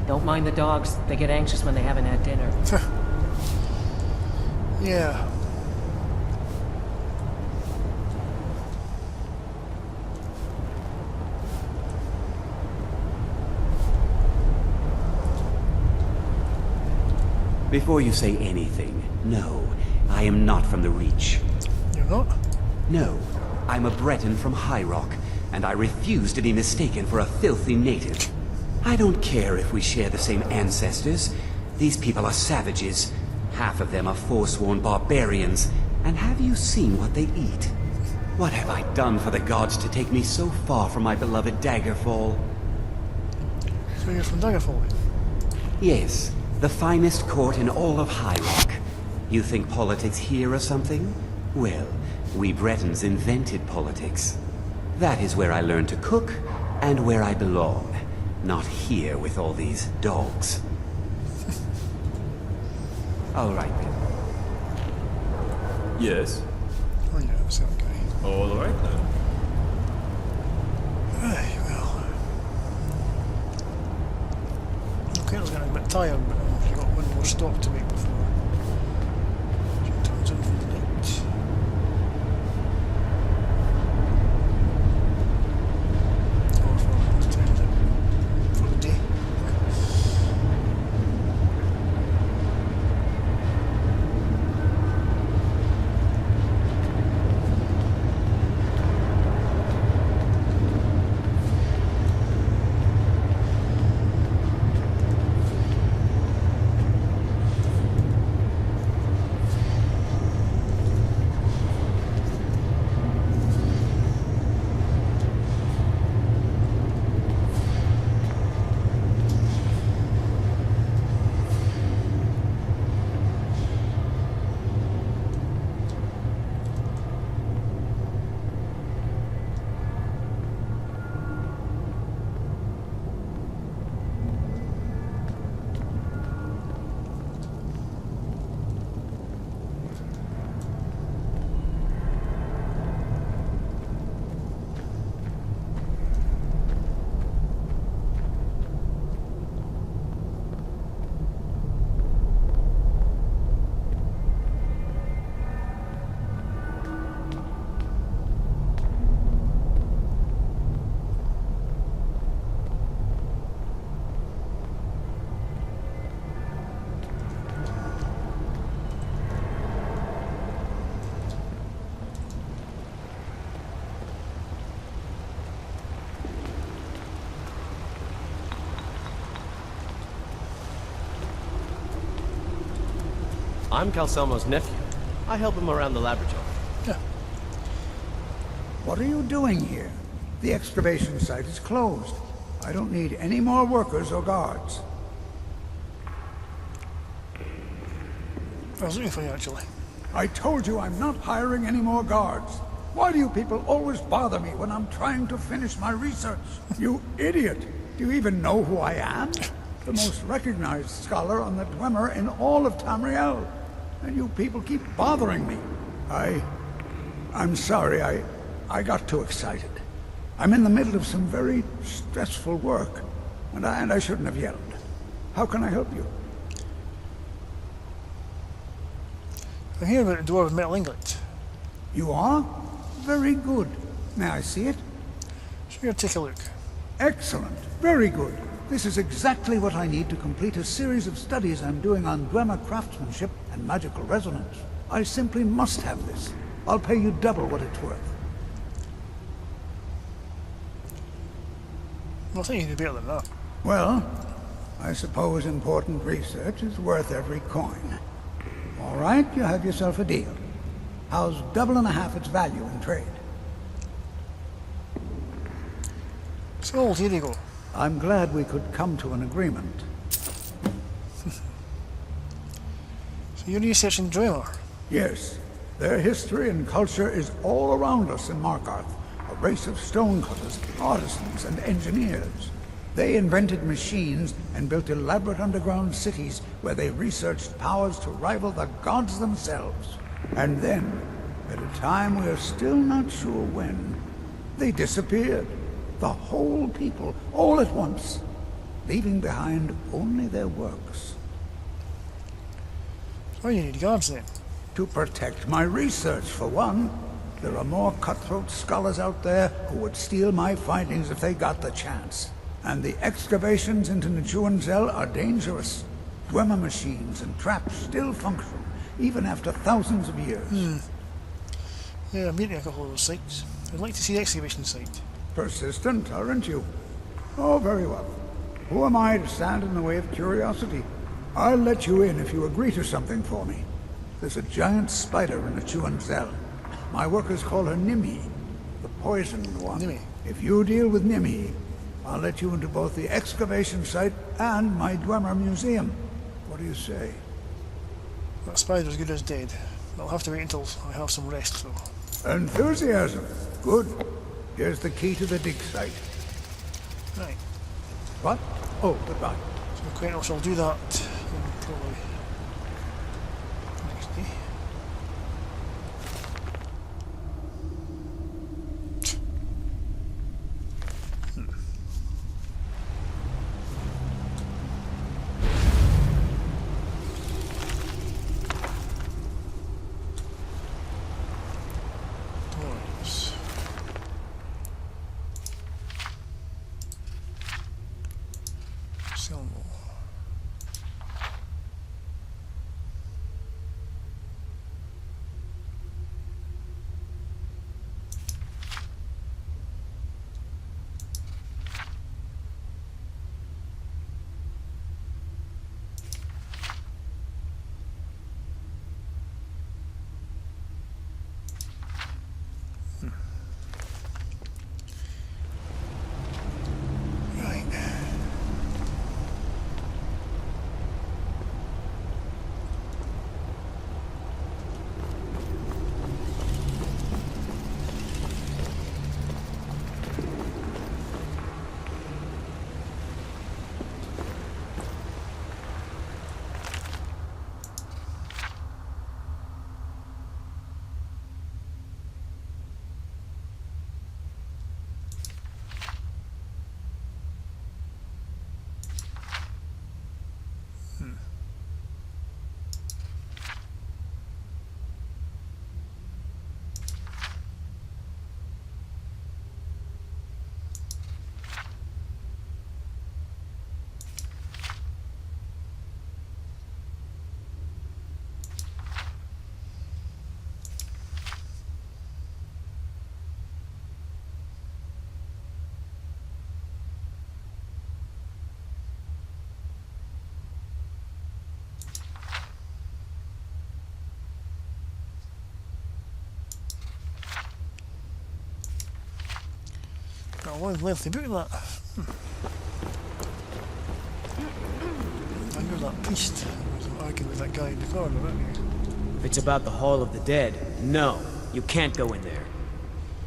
Don't mind the dogs. They get anxious when they haven't had dinner. Yeah. Before you say anything, no, I am not from the Reach. You're not? No, I'm a Breton from High Rock, and I refuse to be mistaken for a filthy native. I don't care if we share the same ancestors. These people are savages. Half of them are forsworn barbarians. And have you seen what they eat? What have I done for the gods to take me so far from my beloved Daggerfall? So you're from Daggerfall? Yes, the finest court in all of High Rock. You think politics here or something? Well, we Bretons invented politics. That is where I learned to cook, and where I belong. Not here with all these dogs. All right, then. Yes? Oh yeah, that's that guy. All right, then. Aye, well... Okay, I was getting a bit tired, but I've got one more stop to make before she turns in for the night. Or for the time for the day. I'm Calcelmo's nephew. I help him around the laboratory. Yeah. What are you doing here? The excavation site is closed. I don't need any more workers or guards. I was looking for you, actually. I told you I'm not hiring any more guards. Why do you people always bother me when I'm trying to finish my research? You idiot! Do you even know who I am? The most recognized scholar on the Dwemer in all of Tamriel. And you people keep bothering me. I'm sorry, I got too excited. I'm in the middle of some very stressful work, and I shouldn't have yelled. How can I help you? I'm here about the dwarven metal inglet. You are? Very good. May I see it? Sure, take a look. Excellent. Very good. This is exactly what I need to complete a series of studies I'm doing on Dwemer craftsmanship and magical resonance. I simply must have this. I'll pay you double what it's worth. Well, I think you can do better than that. Well, I suppose important research is worth every coin. All right, you have yourself a deal. How's double and a half its value in trade? Sold, here you go. I'm glad we could come to an agreement. So you're researching Dwemer? Yes. Their history and culture is all around us in Markarth. A race of stonecutters, artisans, and engineers. They invented machines and built elaborate underground cities where they researched powers to rival the gods themselves. And then, at a time we're still not sure when, they disappeared. The whole people, all at once, leaving behind only their works. So you need guards then? To protect my research, for one. There are more cutthroat scholars out there who would steal my findings if they got the chance. And the excavations into Nichuanzel are dangerous. Dwemer machines and traps still function, even after thousands of years. Yeah, I'm meeting a couple of those sites. I'd like to see the excavation site. Persistent, aren't you? Oh, very well. Who am I to stand in the way of curiosity? I'll let you in if you agree to something for me. There's a giant spider in the Chuan cell. My workers call her Nimi, the poisoned one. Nimi. If you deal with Nimi, I'll let you into both the excavation site and my Dwemer museum. What do you say? That spider's good as dead. I'll have to wait until I have some rest, though. Enthusiasm. Good. Here's the key to the dig site. Right. What? Oh, goodbye. So Quentyl shall do that probably next day. Got a long lengthy book that. I know that priest was arguing with that guy in the corner, wasn't he? If it's about the Hall of the Dead, no, you can't go in there.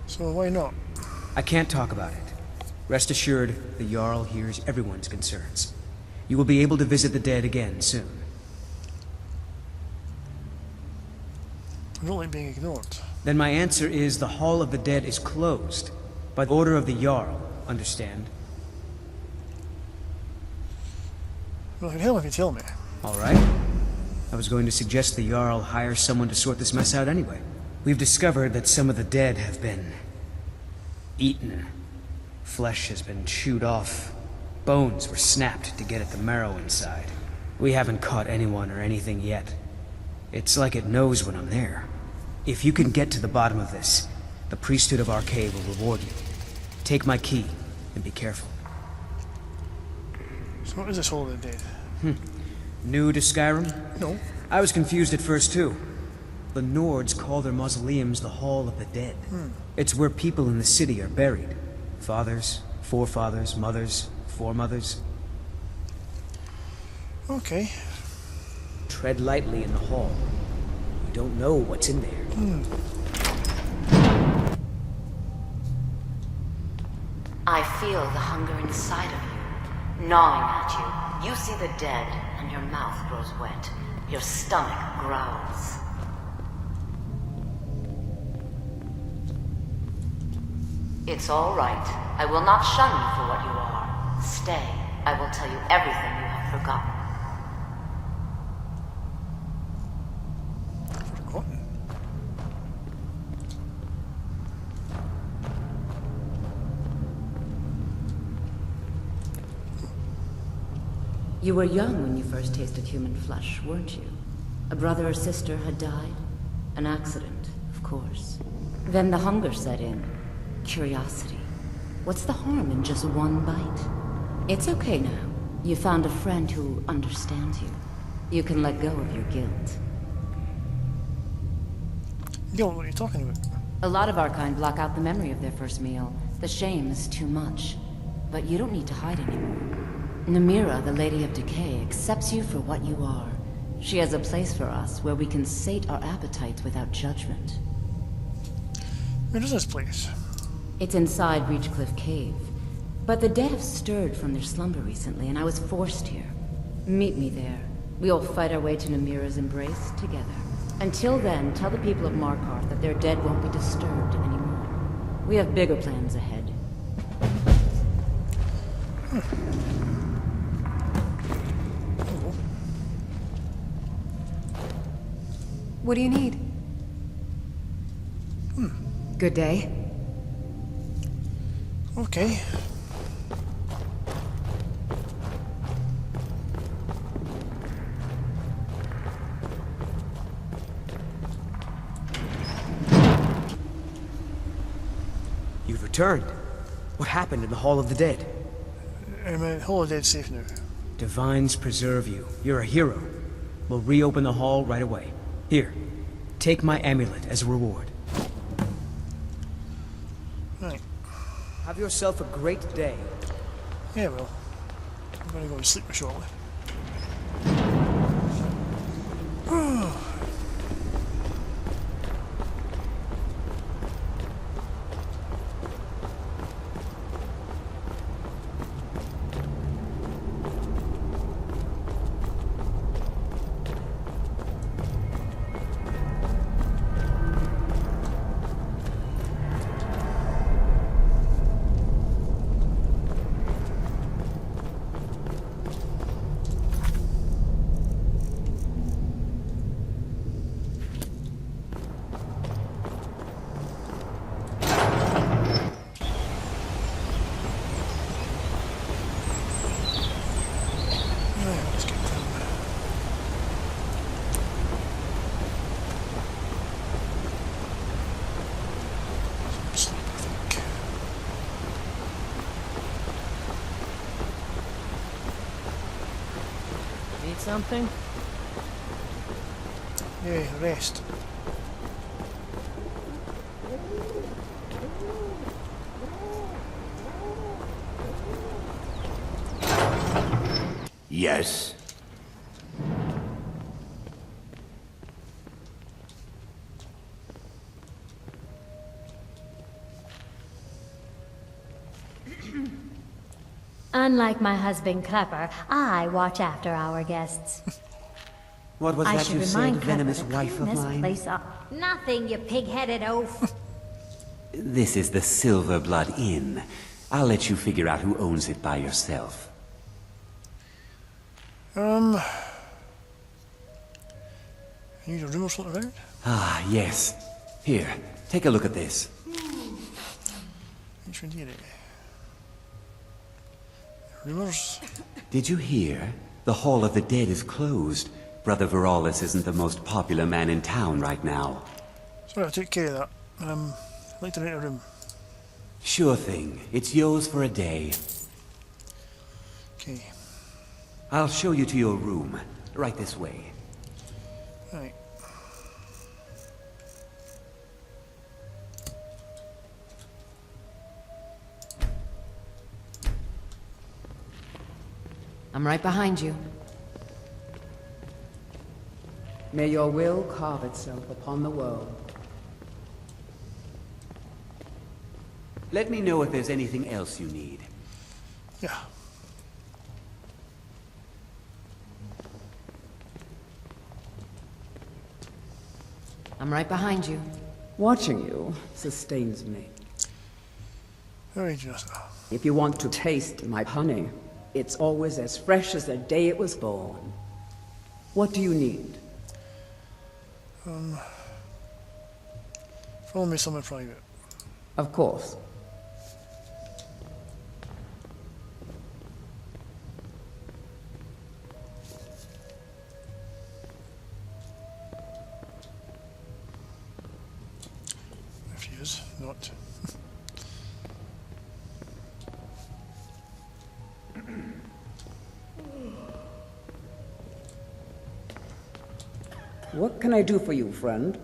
So why not? I can't talk about it. Rest assured, the Jarl hears everyone's concerns. You will be able to visit the dead again soon. I don't like being ignored. Then my answer is the Hall of the Dead is closed. By order of the Jarl, understand? Well, it can help if you tell me. Alright. I was going to suggest the Jarl hire someone to sort this mess out anyway. We've discovered that some of the dead have been eaten. Flesh has been chewed off. Bones were snapped to get at the marrow inside. We haven't caught anyone or anything yet. It's like it knows when I'm there. If you can get to the bottom of this, the priesthood of Arcade will reward you. Take my key, and be careful. So what is this Hall of the Dead? New to Skyrim? No. I was confused at first, too. The Nords call their mausoleums the Hall of the Dead. It's where people in the city are buried. Fathers, forefathers, mothers, foremothers. Okay. Tread lightly in the hall. You don't know what's in there. I feel the hunger inside of you, gnawing at you. You see the dead, and your mouth grows wet. Your stomach growls. It's all right. I will not shun you for what you are. Stay. I will tell you everything you have forgotten. Forgotten? You were young when you first tasted human flesh, weren't you? A brother or sister had died? An accident, of course. Then the hunger set in. Curiosity. What's the harm in just one bite? It's okay now. You found a friend who understands you. You can let go of your guilt. Guilt? What are you talking about? A lot of our kind block out the memory of their first meal. The shame is too much. But you don't need to hide anymore. Namira, the Lady of Decay, accepts you for what you are. She has a place for us where we can sate our appetites without judgment. Where is this place? It's inside Reachcliff Cave. But the dead have stirred from their slumber recently, and I was forced here. Meet me there. We'll fight our way to Namira's embrace together. Until then, tell the people of Markarth that their dead won't be disturbed anymore. We have bigger plans ahead. What do you need? Good day. Okay. You've returned. What happened in the Hall of the Dead? Hall of the Dead safe now. Divines preserve you. You're a hero. We'll reopen the hall right away. Here, take my amulet as a reward. Right. Have yourself a great day. Yeah, well. I'm gonna go to sleep shortly. Something? Yeah, rest. Yes. Unlike my husband Clepper, I watch after our guests. What was I that should you said, remind venomous Clepper to wife clean of this mine? place up. Nothing, you pig-headed oaf. This is the Silver Blood Inn. I'll let you figure out who owns it by yourself. Need a room or something around? Ah, yes. Here, take a look at this. Which one do you need? Rumors? Did you hear? The Hall of the Dead is closed. Brother Veralis isn't the most popular man in town right now. Sorry, I'll take care of that. I'd like to rent a room. Sure thing. It's yours for a day. Okay. I'll show you to your room. Right this way. Right. I'm right behind you. May your will carve itself upon the world. Let me know if there's anything else you need. Yeah. I'm right behind you. Watching you sustains me. Very just. If you want to taste my honey, it's always as fresh as the day it was born. What do you need? Follow me somewhere private. Of course. What can I do for you, friend?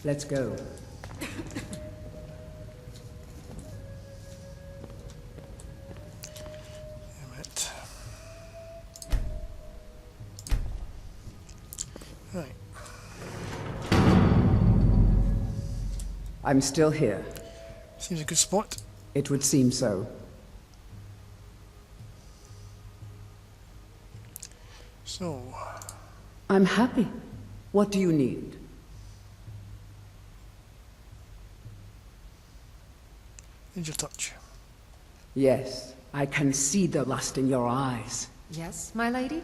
Let's go. Damn it. Right. I'm still here. Seems a good spot. It would seem so. So, I'm happy. What do you need? need your touch. Yes, I can see the lust in your eyes. Yes, my lady?